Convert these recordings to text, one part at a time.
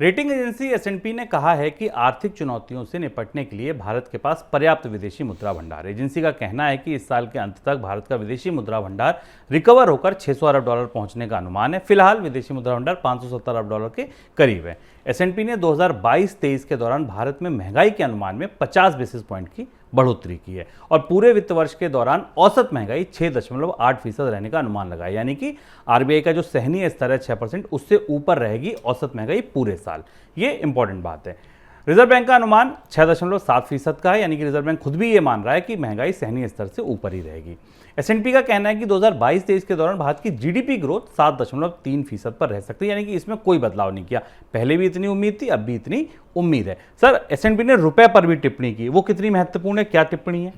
Rating agency एस&पी ने कहा है कि आर्थिक चुनौतियों से निपटने के लिए भारत के पास पर्याप्त विदेशी मुद्रा भंडार है। एजेंसी का कहना है कि इस साल के अंत तक भारत का विदेशी मुद्रा भंडार रिकवर होकर 600 अरब डॉलर पहुंचने का अनुमान है। फिलहाल विदेशी मुद्रा भंडार 570 अरब डॉलर के करीब है। एस&पी ने 2022-23 के दौरान भारत में महंगाई के अनुमान में 50 बेसिस पॉइंट की बढ़ोतरी की है और पूरे वित्त वर्ष के दौरान औसत महंगाई 6.8% रहने का अनुमान लगाया, यानी कि आरबीआई का जो सहनीय स्तर है 6%, उससे ऊपर रहेगी औसत महंगाई पूरे साल। ये इंपॉर्टेंट बात है। रिजर्व बैंक का अनुमान 6.7% का है, यानी कि रिजर्व बैंक खुद भी ये मान रहा है कि महंगाई सहनीय स्तर से ऊपर ही रहेगी। एस&पी का कहना है कि 2022-23 के दौरान भारत की जीडीपी ग्रोथ 7.3% पर रह सकती है, यानी कि इसमें कोई बदलाव नहीं किया। पहले भी इतनी उम्मीद थी, अब भी इतनी उम्मीद है। सर, एस&पी ने रुपए पर भी टिप्पणी की, वो कितनी महत्वपूर्ण है, क्या टिप्पणी है?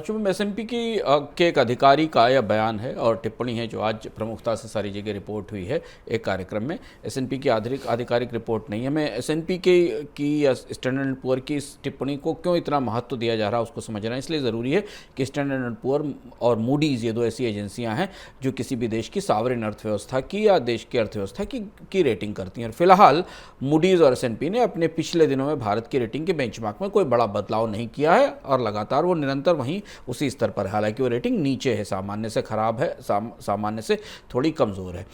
शुभम, एस&पी के एक अधिकारी का यह बयान है और टिप्पणी है जो आज प्रमुखता से सारी जगह रिपोर्ट हुई है एक कार्यक्रम में। एस&पी की आधिकारिक रिपोर्ट नहीं है। मैं एस&पी की स्टैंडर्ड एंड पुअर की इस टिप्पणी को क्यों इतना महत्व दिया जा रहा है उसको समझना इसलिए ज़रूरी है कि स्टैंडर्ड एंड पुअर और मूडीज़, ये दो ऐसी एजेंसियां हैं जो किसी भी देश की सॉवरेन अर्थव्यवस्था की या देश की अर्थव्यवस्था की रेटिंग करती हैं। और फिलहाल मूडीज़ और एस&पी ने अपने पिछले दिनों में भारत की रेटिंग के बेंचमार्क में कोई बड़ा बदलाव नहीं किया है और लगातार वो निरंतर वहीं उसी स्तर पर है। हालांकि वो रेटिंग नीचे है, सामान्य से खराब है, सामान्य से थोड़ी कमज़ोर है।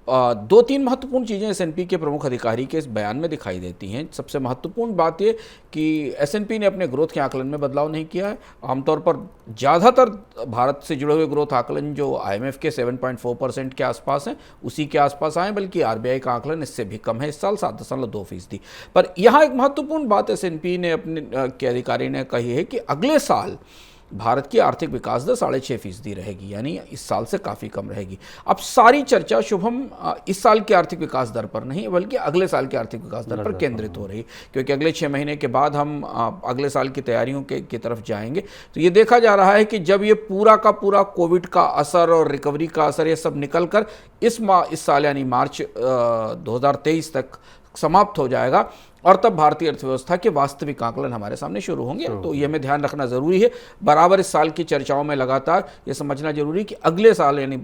दो तीन महत्वपूर्ण चीज़ें एस&पी के प्रमुख अधिकारी के इस बयान में दिखाई देती हैं। सबसे महत्वपूर्ण बात ये कि एस&पी ने अपने ग्रोथ के आकलन में बदलाव नहीं किया है। आमतौर पर ज़्यादातर भारत से जुड़े हुए ग्रोथ आकलन जो IMF के 7.4% के आसपास हैं उसी के आसपास आए, बल्कि आरबीआई का आकलन इससे भी कम है इस साल 7.2%। पर यहाँ एक महत्वपूर्ण बात एस&पी ने अपने के अधिकारी ने कही है कि अगले साल भारत की आर्थिक विकास दर 6.5% रहेगी, यानी इस साल से काफ़ी कम रहेगी। अब सारी चर्चा शुभम इस साल की आर्थिक विकास दर पर नहीं बल्कि अगले साल की आर्थिक विकास दर पर केंद्रित हो रही, क्योंकि अगले 6 महीने के बाद हम अगले साल की तैयारियों की तरफ जाएंगे। तो ये देखा जा रहा है कि जब ये पूरा का पूरा कोविड का असर और रिकवरी का असर ये सब निकल कर इस साल यानी मार्च 2023 तक समाप्त हो जाएगा और तब भारतीय अर्थव्यवस्था के वास्तविक आकलन हमारे सामने शुरू होंगे। तो ये हमें ध्यान रखना ज़रूरी है। बराबर इस साल की चर्चाओं में लगातार ये समझना जरूरी है कि अगले साल यानी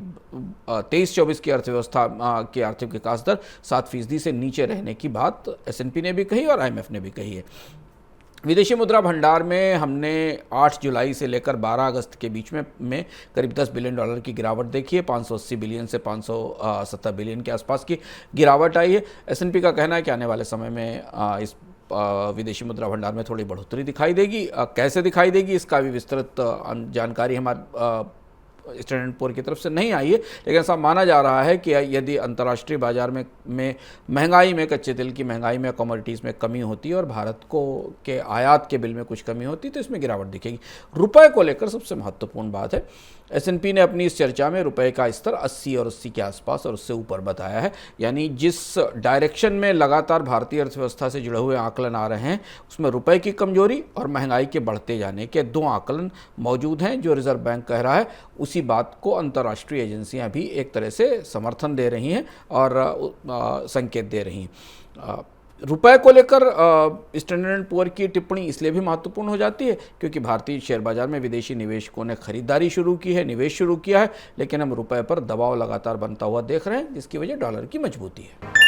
23-24 की अर्थव्यवस्था की आर्थिक विकास दर 7% से नीचे रहने की बात एस&पी ने भी कही और IMF ने भी कही है। विदेशी मुद्रा भंडार में हमने 8 जुलाई से लेकर 12 अगस्त के बीच में करीब 10 बिलियन डॉलर की गिरावट देखी है। 580 बिलियन से 570 बिलियन के आसपास की गिरावट आई है। एस&पी का कहना है कि आने वाले समय में इस विदेशी मुद्रा भंडार में थोड़ी बढ़ोतरी दिखाई देगी। कैसे दिखाई देगी इसका भी विस्तृत जानकारी हमारे स्टैंडर्ड एंड पुअर की तरफ से नहीं आई है, लेकिन ऐसा माना जा रहा है कि यदि अंतर्राष्ट्रीय बाजार में महंगाई में, कच्चे तेल की महंगाई में, कमोडिटीज़ में कमी होती है और भारत को के आयात के बिल में कुछ कमी होती है तो इसमें गिरावट दिखेगी। रुपए को लेकर सबसे महत्वपूर्ण बात है, एस&पी ने अपनी इस चर्चा में रुपए का स्तर 80 और 80 के आसपास और उससे ऊपर बताया है। यानी जिस डायरेक्शन में लगातार भारतीय अर्थव्यवस्था से जुड़े हुए आकलन आ रहे हैं उसमें रुपए की कमजोरी और महंगाई के बढ़ते जाने के दो आकलन मौजूद हैं। जो रिजर्व बैंक कह रहा है उसी बात को अंतर्राष्ट्रीय एजेंसियां भी एक तरह से समर्थन दे रही हैं और संकेत दे रही हैं। रुपए को लेकर स्टैंडर्ड एंड पुअर की टिप्पणी इसलिए भी महत्वपूर्ण हो जाती है क्योंकि भारतीय शेयर बाजार में विदेशी निवेशकों ने खरीदारी शुरू की है, निवेश शुरू किया है, लेकिन हम रुपए पर दबाव लगातार बनता हुआ देख रहे हैं जिसकी वजह डॉलर की मजबूती है।